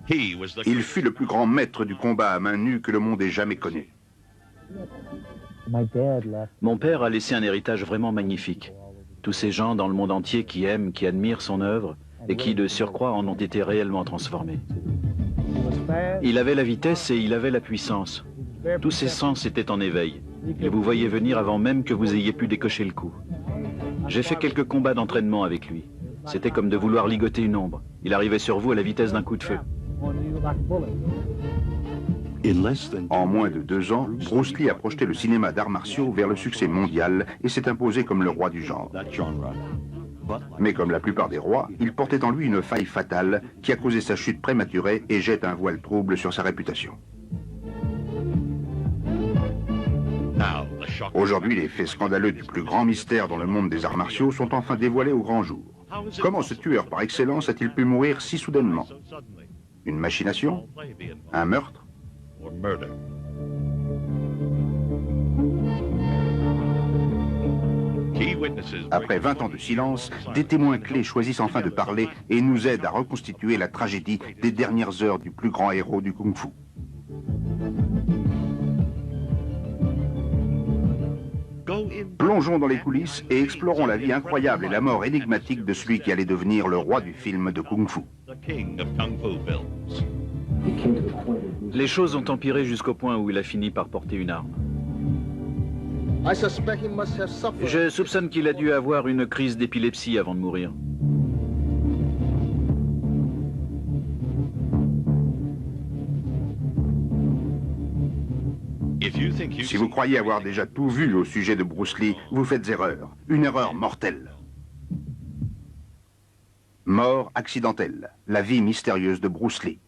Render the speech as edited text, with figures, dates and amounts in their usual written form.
Il fut le plus grand maître du combat à main nue que le monde ait jamais connu. Mon père a laissé un héritage vraiment magnifique. Tous ces gens dans le monde entier qui aiment, qui admirent son œuvre et qui, de surcroît, en ont été réellement transformés. Il avait la vitesse et il avait la puissance. Tous ses sens étaient en éveil. Il vous voyait venir avant même que vous ayez pu décocher le coup. J'ai fait quelques combats d'entraînement avec lui. C'était comme de vouloir ligoter une ombre. Il arrivait sur vous à la vitesse d'un coup de feu. En moins de 2 ans, Bruce Lee a projeté le cinéma d'arts martiaux vers le succès mondial et s'est imposé comme le roi du genre. Mais comme la plupart des rois, il portait en lui une faille fatale qui a causé sa chute prématurée et jette un voile trouble sur sa réputation. Aujourd'hui, les faits scandaleux du plus grand mystère dans le monde des arts martiaux sont enfin dévoilés au grand jour. Comment ce tueur par excellence a-t-il pu mourir si soudainement? Une machination? Un meurtre? Après 20 ans de silence, des témoins clés choisissent enfin de parler et nous aident à reconstituer la tragédie des dernières heures du plus grand héros du Kung-Fu. Plongeons dans les coulisses et explorons la vie incroyable et la mort énigmatique de celui qui allait devenir le roi du film de Kung-Fu. Les choses ont empiré jusqu'au point où il a fini par porter une arme. Je soupçonne qu'il a dû avoir une crise d'épilepsie avant de mourir. Si vous croyez avoir déjà tout vu au sujet de Bruce Lee, vous faites erreur. Une erreur mortelle. Mort accidentelle. La vie mystérieuse de Bruce Lee.